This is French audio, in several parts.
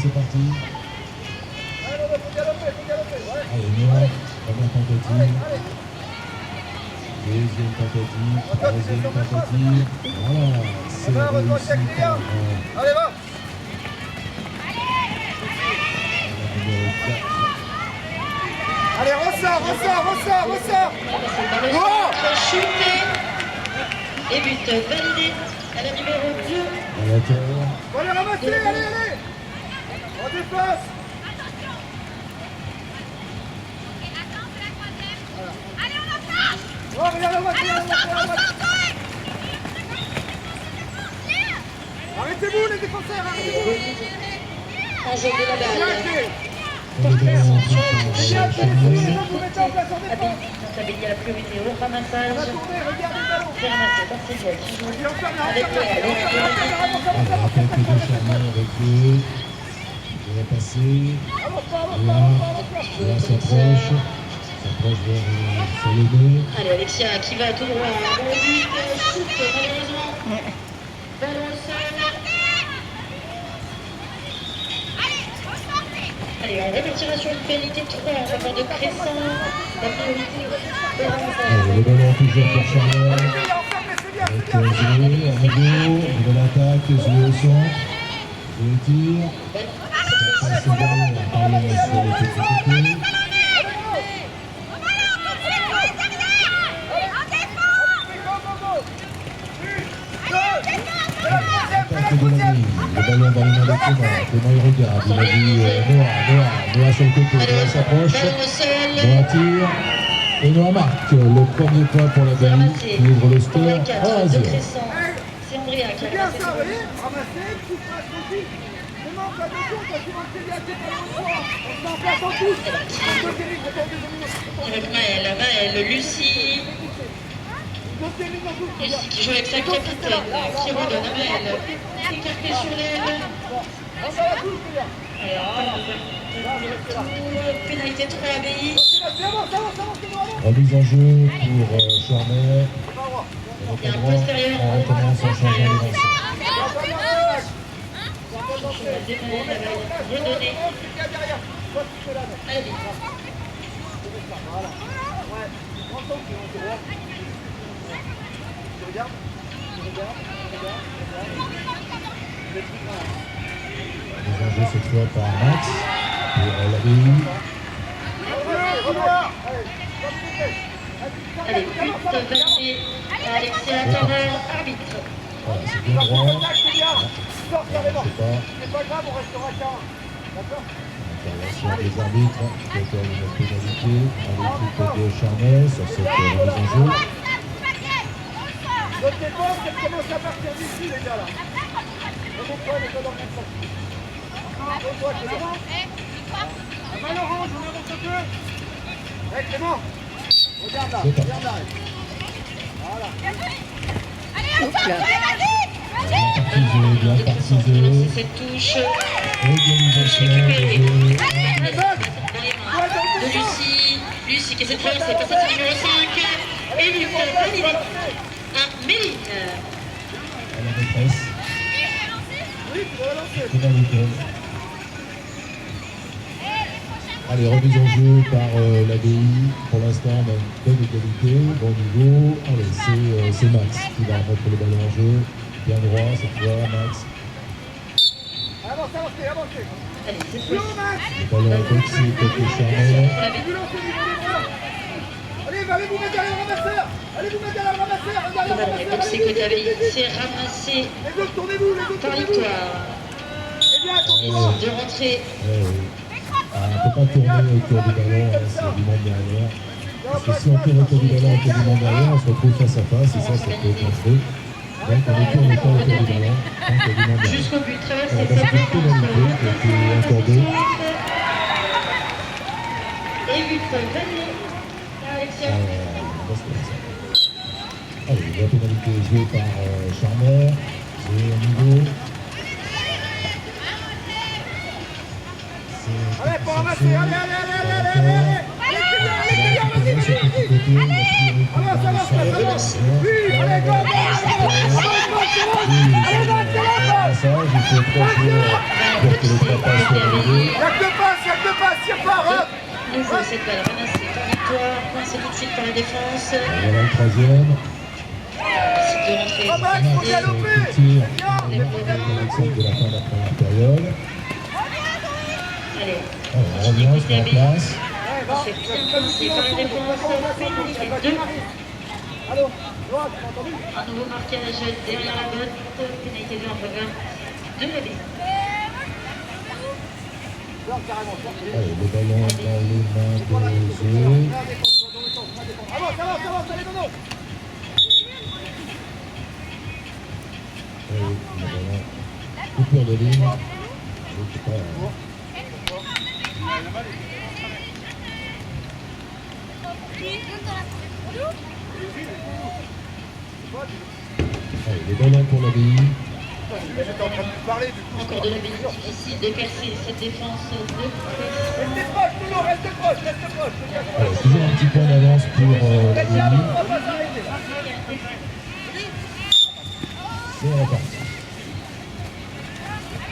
c'est parti. Allez, Noah, première tentative. Deuxième tentative, troisième tentative. Voilà, c'est réussi par... Allez, va. Allez, ressort. Chuté et but validé à la numéro 2. À l'intérieur. Allez, ramasser, allez. En défense. Oh, regarde la voiture. Arrêtez-vous les défenseurs, arrêtez-vous. Un jeu de la balle. Porteur Porteur sur Tabelli à la priorité au ramassage. Regardez le ballon. C'est ramassé par Cédric. Avec On rappelle que deux Charmant avec deux. Il va passer. Là s'approche vers Salomé. allez, Alexia qui va tout droit. Bon but, shoot malheureusement. Ballon au sol. Allez, on repartira sur une pénalité 3 en faveur de Cresson. La priorité au ramassage. Allez, le ballon toujours pour Charmant. Avec Zoué, à nouveau, nouvelle attaque, Zoué au centre. Zoué tire. Ça passe derrière, sur le petit côté. Le ballon dans les mains de Thomas. Thomas il regarde. Il a vu Noah sur le côté. Noah s'approche. Noah tire. Et Noah marque le premier point pour la Belgique qui ouvre le score 1-0. C'est Andrea qui a Bien ramassé. ça, vous voyez, ramasser, tout passe aussi. Vraiment, pas de compte, quand tu vas te faire pas loin de toi. On se met en place en tous. Avec Maël, Lucie. Lucie qui joue avec sa capitaine, qui redonne à Maël. Écarté sur l'aile. Pénalité 3 ABI. Remise en jeu pour Charmet. Il y a un point extérieur. On recommence en changeant les lancers. Redonné. Allez. Remise en jeu cette fois par Max pour l'ABI. Allez, but validé à Alexia Torreur, arbitre. Voilà, c'est bien droit. Je C'est pas grave, on restera 40. D'accord? intervention des arbitres qui accordent une pénalité à l'équipe de Charmet sur cette remise en jeu. Notre défense, elle commence à partir d'ici, les gars, là. Remonte-toi, les gars, dans le même sens. Remonte-toi, Clément. La main orange, on avance un peu. Ouais, Clément. Regarde là, regarde là. Voilà. Bien partisé. Cette touche. Organisation de jeu. De Lucie. Lucie qui essaie de traverser, passage numéro 5. Et but validé à Méline. À la maîtresse. Oui, tu dois lancer. Pénalité. Allez, remise en jeu par l'ABI. Pour l'instant, on a une bonne égalité, bon niveau. Allez, c'est Max qui va remettre le ballon en jeu. Bien droit cette fois, Max. Avancez. Allez, cette fois-ci. Max. Le ballon est boxé côté Charmet. Vous lancez du niveau des bras. Allez, allez vous mettre derrière le ramasseur. Allez vous mettre derrière le ramasseur. Le ballon est boxé côté ABI. C'est ramassé Les autres, tournez-vous, les autres, par tournez-vous. Victoire. Eh bien, attention. De rentrée. On ne peut pas tourner autour du ballon, hein, c'est du monde derrière. Parce que si on tourne autour du ballon, autour du monde derrière, on se retrouve face à face et ça peut être dangereux. Donc on ne tourne pas autour du ballon tant qu'il y a du monde derrière. Jusqu'au but, traverse Voilà, cette donc c'est une pénalité qui a été accordée. Et but validé à Alexia. Allez, la pénalité jouée par Charmer. C'est au niveau. Allez, pour ramasser. Allez. Avance. Oui, allez, go. Allez, faut 3 joueurs pour que les 3 passes soient validées. Y'a que 2 passes, tire pas, hop. Nouveau cette balle ramassée par Victoire, coincée tout de suite par la défense. Voilà le troisième. Décide de rentrer. Ah bah, il faut galoper. Petit tir Alexandre de la fin de la première période. Allez, Alors, on revient, on se met en place. on fait bien coincé par la défense. Pénalité 2. Allô, Johan, tu m'as entendu? Un nouveau marquage derrière la botte. Pénalité 2 en faveur de la B. Sors carrément, sors. Allez, le ballon dans les mains de Zoé. Avance, allez, non. Allez, le ballon. Coupure de ligne. Je sais pas. Allez, les ballons pour la BI. J'étais en train de te parler, du coup. Encore de la B. Difficile de casser cette défense de Restez proche, Nuno, reste proche. Allez, toujours un petit point d'avance pour la BI. On va pas s'arrêter. C'est reparti.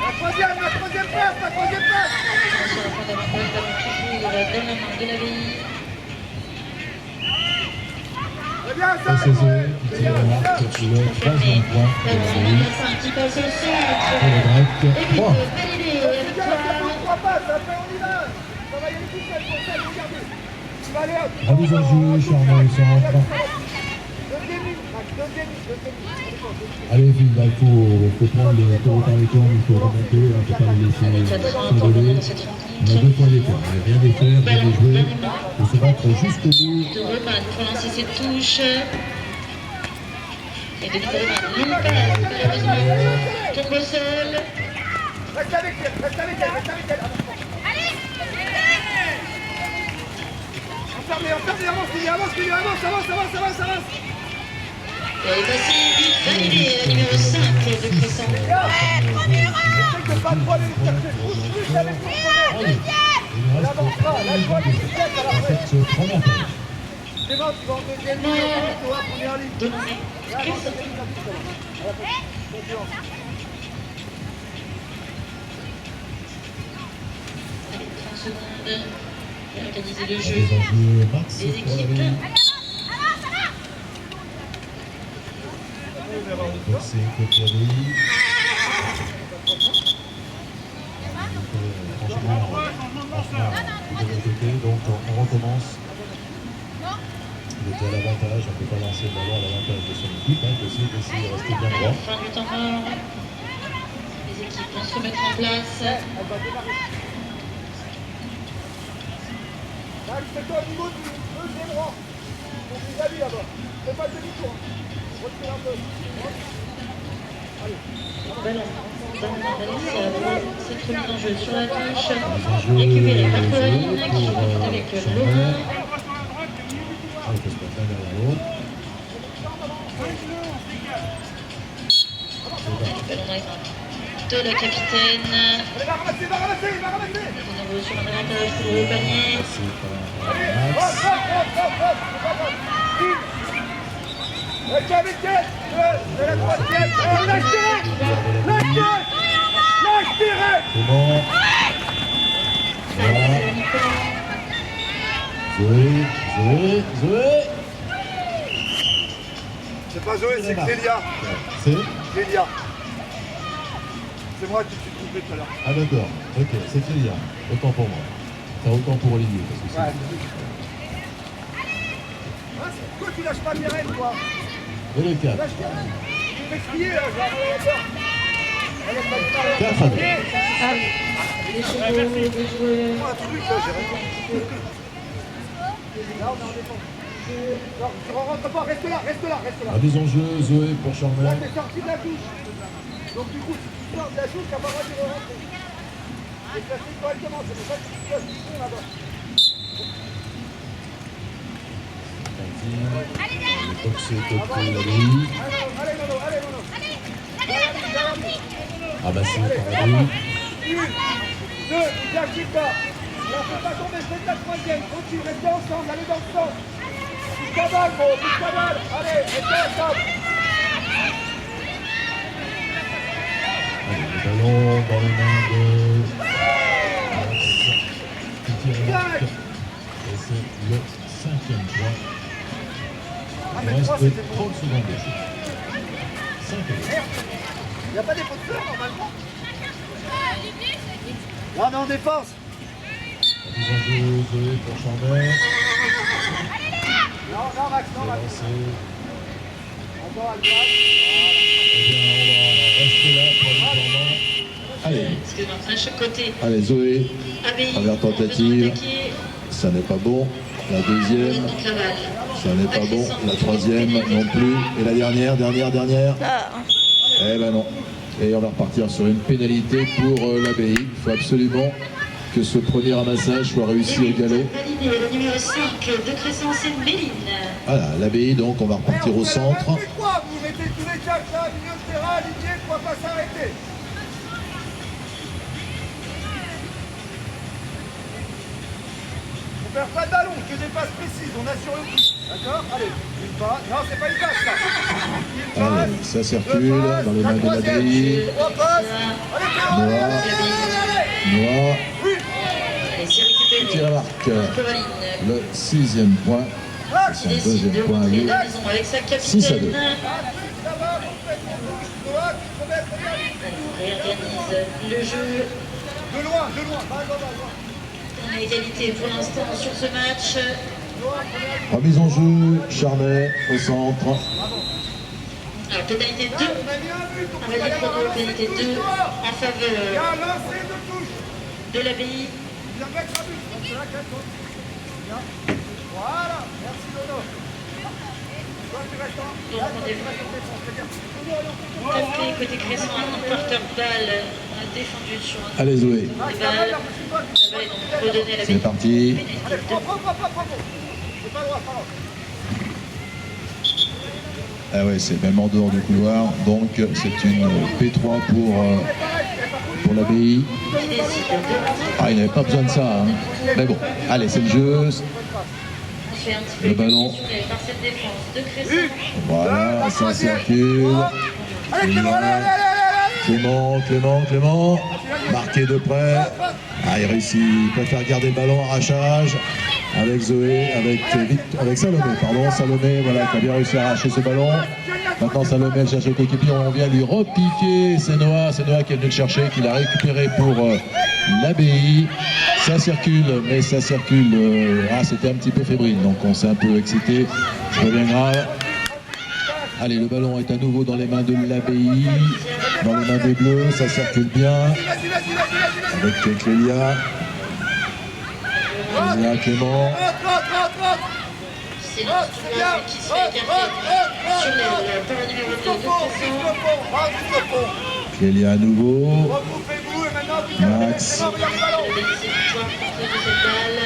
La troisième passe. Attention, la fin d'avantage, ballon toujours dans la main de la BI. C'est bien Et ça. c'est Zoé qui tire la marque pour le troisième point de la BI. Un petit passe au Pour centre. le grec, Et puis 3. validé. C'est bien, c'est pour 3 passes, après on y va. Ça va y aller tout seul, pour ça, regardez. Tu vas aller hop. À 2 en jeu, Charmant au centre. Deuxième ligne. Allez, Phil, là, il faut prendre les taureaux par les cornes, il faut remonter, il ne faut pas les laisser s'envoler. On a 2 points d'écart, rien défaire, rien déjouer. Il faut se battre jusqu'au bout. De Roman pour lancer cette touche. Et de Roman, non pas, malheureusement, tombe au sol. Reste avec elle. Avance. Et voici but validé, numéro 5 de Cresson. Essaye de pas trop aller les chercher. Pousse plus avec ton corner. Allez, il reste en cette première période. C'est bon, tu vas en deuxième ligne, tu vas en première ligne. Demandé. Cresson. Allez, 30 secondes. Pour organiser le À jeu. 2 en jeu, Max Les pour la équipes. BI. Boxing contre la BI. Franchement, du bon côté, donc on recommence. Il était à l'avantage, on ne peut pas lancer le ballon à l'avantage de son équipe, possible d'essayer de rester bien À la droit. fin du temps mort, les équipes vont se remettre en place. Max, mets-toi au niveau du deuxième rang. Pour vis-à-vis là-bas. Fais pas le demi-tour. Recule un peu. Ballon dans Vanessa, cette remise en jeu sur la touche, récupérée par Corinne qui joue avec Laurent. Ah, il peut se mettre l'un derrière l'autre. Ballon dans les mains de la capitaine. Allez, va ramasser. De nouveau sur un avantage pour le panier. C'est par Max. Reste avec elle. C'est la troisième. Lâche direct. C'est bon. Voilà. Zoé. C'est pas Zoé, c'est Clélia. C'est Clélia. C'est moi qui suis trompé tout à l'heure. Ah d'accord, ok, c'est Clélia. Autant pour moi. Enfin, autant pour Olivier, parce que Ouais. c'est... Pourquoi tu lâches pas Mireille, toi? Et le 4. Lâche Mireille. Tu fais crier, là, je vais avoir la peur. Elle est pas de parler. 4 à 2. Les chevaux, les joueurs. Un truc, là, j'ai rien. Là, on est en défense. Non, tu rentres pas, reste là. À 2 enjeux, Zoé pour Là, Charmel. t'es sorti de la douche. Donc, du coup, si tu sors de la douche, t'as pas le droit de rentrer. Déplacer correctement, c'est pour ça que tu te places du fond là-bas. Le boxer contre la grille. Allez, Nono. Rabassé par la grille. 1, 2, ne lâchez pas. Là, faut pas tomber, faites la troisième. Continue, restez ensemble, allez dans le sens. Jusqu'à balle, gros, jusqu'à balle. Allez, restez ensemble. Allez, le ballon les mains de Max qui tire et marque. Et c'est le 5e point. Il reste 30 secondes de jeu. 5 et 2. Il n'y a pas des pots de fleurs normalement? Non mais en défense. La mise en jeu Zoé pour Chambert. Non, non Max, non Max. Encore à droite. Eh bien, on va rester là pour le tournant. Allez, Excuse-moi, à chaque côté. Allez Zoé, Abbaye, première tentative, ça n'est pas bon. La deuxième, donc Laval. ça n'est pas bon. La troisième non plus. Et la dernière. Eh ben non. Et on va repartir sur une pénalité pour l'Abbaye. Il faut absolument que ce premier ramassage soit réussi au galop. Validé, le numéro 5 de Crescent, c'est Méline. Voilà, l'Abbaye donc, on va repartir au centre. Vous mettez tous les quatre là, milieu de terrain, aligné, faut pas s'arrêter. On perd pas de ballon, que des passes précises, on assure le coup. D'accord? Allez, une passe. Non, c'est pas une passe ça. Une passe. Allez, ça circule dans les mains de l'Abbaye. Trois passes. Allez, Pierrot, allez, allez, allez. Noir, Et c'est récupéré. tire à l'arc. Coraline. Le 6e point. Max, C'est un Décide de deuxième point à rentrer lui. la maison avec sa 6 à 2. capitaine. ça va, complètement gauche. Noah, tu te remets, regarde. Réorganise le jeu. De loin, balle, balle. On a égalité pour l'instant sur ce match. Remise en jeu, Charnay au centre. Alors, pénalité 2. On a mis un but, on On peut va y dire avoir un lancer pénalité de 2 touche, toi. en Il y a faveur un lancer de touche. de l'Abbaye. Viens mettre un but. C'est là qu'elle tombe. Bien. Voilà. Merci Dono. Toi, tu restes en défense. Très bien. Tapé côté Crescent, un porteur de balle défendu sur un Allez Zoé, Ah, ça va, là, c'est toi qui balle. Donc, redonner à c'est l'Abbaye. parti. Allez, prends. C'est pas droit, pas droit. Ah ouais, c'est même en dehors du couloir, donc c'est une P3 pour l'Abbaye. Qui décide de rentrer. Ah, il n'avait pas besoin de ça, hein. Mais bon, allez, c'est le jeu. On fait un petit peu Le ballon. conditionné par cette défense de Crescent. Voilà, ça circule. Allez, Clément, allez. Clément, marqué de près. Ah, il réussit, il préfère garder le ballon, arrachage. Avec Zoé, avec Salomé, Salomé, voilà, qui a bien réussi à arracher ce ballon. Maintenant Salomé, elle cherche le coéquipier, on vient lui repiquer, c'est Noah qui est venu le chercher, qui l'a récupéré pour l'Abbaye. Ça circule, mais ça circule, c'était un petit peu fébrile, donc on s'est un peu excité, c'est pas bien grave. Allez, le ballon est à nouveau dans les mains de l'Abbaye, dans les mains des Bleus, ça circule bien, avec Clélia. Clément. C'est notre joueur qui se fait écarter sur le numéro 2 de Crescent. Clélia à nouveau. Regroupez-vous et maintenant vous Max. L'Abbaye, c'est une victoire contre de cette balle.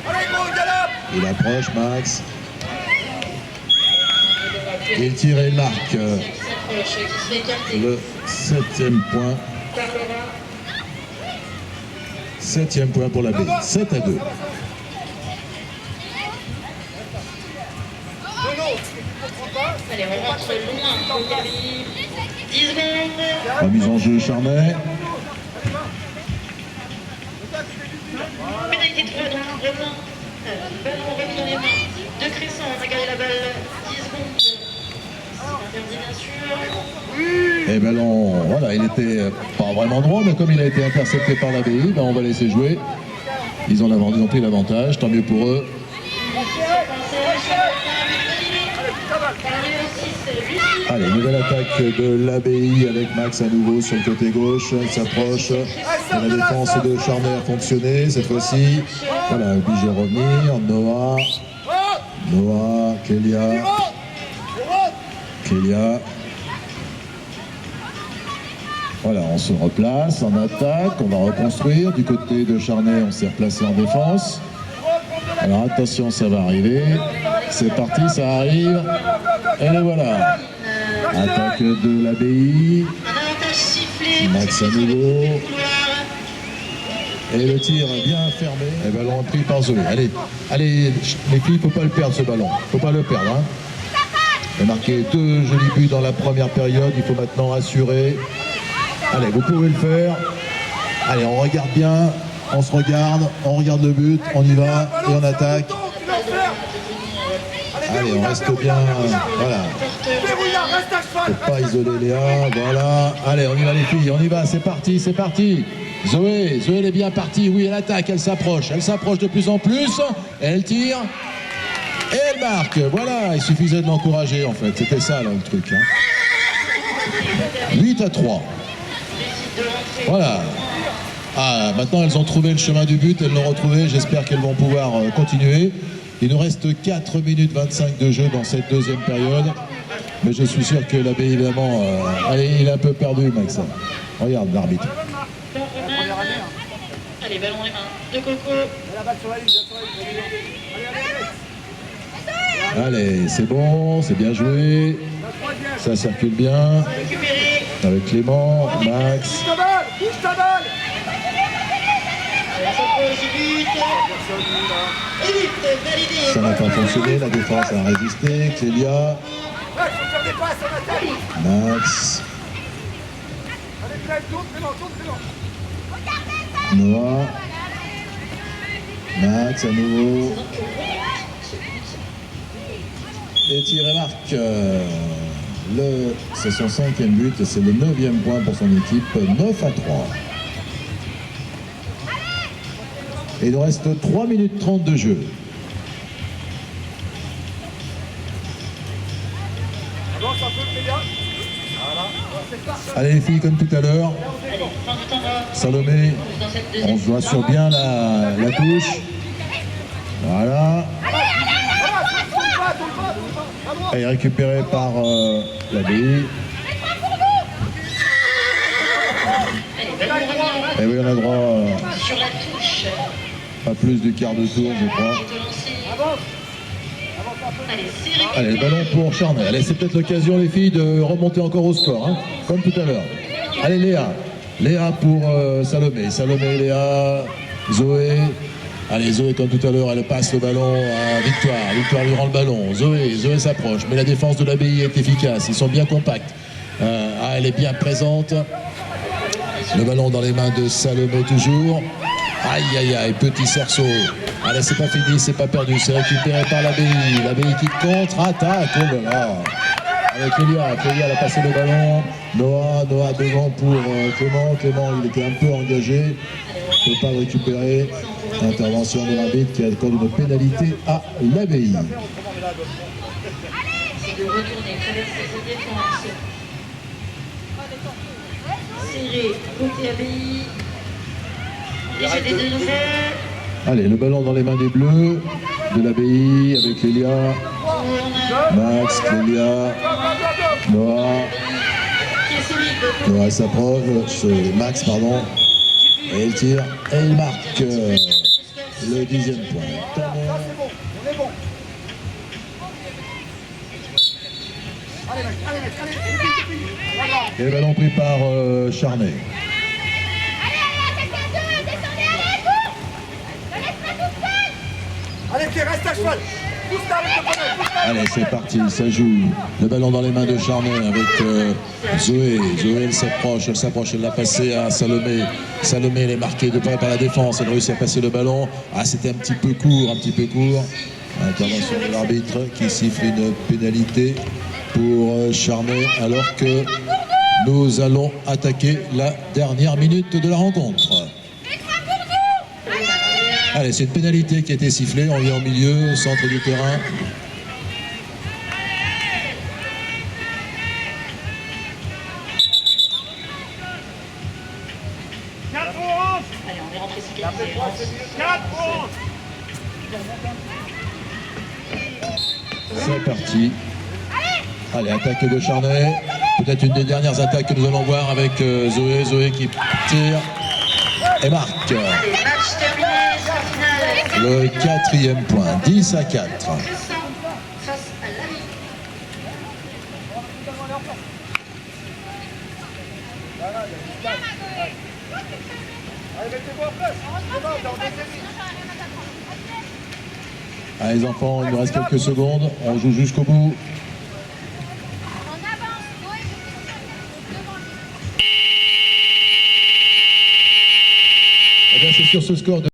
Allez, gros, galop. Il approche, Max. Il tire et il marque Qui s'approche, qui se fait écarter. le 7e point. Par Laura. 7e point pour l'Abbaye. 7 à 2. Dono, tu comprends pas? Allez, on rentre loin pour l'Abbaye. 10 secondes. Remise en jeu, Charnay. Pénalité 3, donc Romain. Ballon remis dans les mains de Crescent. On a gardé la balle 10 secondes. C'est interdit, bien sûr. Et ballon, voilà, il était pas vraiment droit, mais comme il a été intercepté par l'Abbaye, on va laisser jouer. Ils ont pris l'avantage, tant mieux pour eux. Allez, nouvelle attaque de l'Abbaye avec Max à nouveau sur le côté gauche. Il s'approche. La défense de Charnay a fonctionné cette fois-ci. Voilà, obligé de revenir. Noah, Clélia. Voilà, on se replace en attaque. On va reconstruire. Du côté de Charnay, on s'est replacé en défense. Alors attention, ça va arriver. C'est parti, ça arrive. Et les voilà. Attaque de l'Abbaye. Un avantage sifflé. Max à nouveau. Et le tir bien fermé. Et ballon pris par Zoé. Allez, les filles, il ne faut pas le perdre ce ballon. Il ne faut pas le perdre. Hein. Il a marqué 2 jolis buts dans la première période. Il faut maintenant assurer. Allez, vous pouvez le faire. Allez, on regarde bien, on se regarde, on regarde le but, on y va et on attaque. Allez, on reste bien, voilà. Faut pas isoler Léa, voilà. Allez, on y va les filles, on y va, c'est parti, c'est parti. Zoé, elle est bien partie, oui, elle attaque, elle s'approche de plus en plus, elle tire, et elle marque. Voilà, il suffisait de l'encourager en fait, c'était ça là le truc. Hein. 8-3. Voilà. Ah, maintenant elles ont trouvé le chemin du but, elles l'ont retrouvé, j'espère qu'elles vont pouvoir continuer. Il nous reste 4 minutes 25 de jeu dans cette deuxième période. Mais je suis sûr que l'Abbaye, évidemment, allez, il est un peu perdu, Max. Regarde l'arbitre. Allez, ballon les mains de Coco. Allez, c'est bon, c'est bien joué. Ça circule bien. Avec Clément, Max. Bouge ta balle. Ça n'a pas fonctionné, la défense a résisté. Clélia. Max. Noah. Max à nouveau. Et tir et marque. C'est son 5e but et c'est le 9e point pour son équipe. 9-3. Et il nous reste 3 minutes 30 de jeu. Allez les filles, comme tout à l'heure. Salomé, on se voit sur bien la touche. Voilà. Elle est récupérée par l'Abbaye. Et oui, on a droit à plus du quart de tour, je crois. Allez, le ballon pour Charnay. Allez, c'est peut-être l'occasion, les filles, de remonter encore au score, hein, comme tout à l'heure. Allez, Léa. Léa pour Salomé. Salomé, Léa, Zoé. Allez, Zoé, comme tout à l'heure, elle passe le ballon à Victoire. Victoire lui rend le ballon. Zoé s'approche. Mais la défense de l'Abbaye est efficace. Ils sont bien compacts. Elle est bien présente. Le ballon dans les mains de Salomé toujours. Aïe, aïe, aïe, petit cerceau. Allez, c'est pas fini, c'est pas perdu. C'est récupéré par l'Abbaye. L'Abbaye qui contre-attaque. Oh là là. Avec Clélia, elle a passé le ballon. Noah devant pour Clément. Clément, il était un peu engagé. Il ne peut pas le récupérer. Intervention de l'arbitre qui accorde une pénalité à l'Abbaye. C'est de retourner, traverser cette défense. Serré, côté Abbaye. Déjà des deux nouveaux. Allez, le ballon dans les mains des Bleus de l'Abbaye avec Clélia. Max, Clélia, Noah. Noah s'approche, Max, pardon. Et il tire, et il marque le 10e point. Et le ballon pris par Charnay. Allez, reste à cheval. Allez, c'est parti, ça joue. Le ballon dans les mains de Charnay avec Zoé. Zoé, elle s'approche, elle l'a passé à Salomé. Salomé, elle est marquée de près par la défense. Elle réussit à passer le ballon. Ah, c'était un petit peu court. Intervention de l'arbitre qui siffle une pénalité pour Charnay alors que nous allons attaquer la dernière minute de la rencontre. Allez, c'est une pénalité qui a été sifflée. On est au milieu, au centre du terrain. Allez, on est rentré sur 4 C'est parti. Allez, attaque de Charnay. Peut-être une des dernières attaques que nous allons voir avec Zoé. Zoé qui tire et marque. Match terminé, score final. Le 4e point, 10-4. Face à l'Abbaye. Allez, mettez-vous en place. Allez les enfants, il nous reste quelques secondes. On joue jusqu'au bout. c'est sur ce score de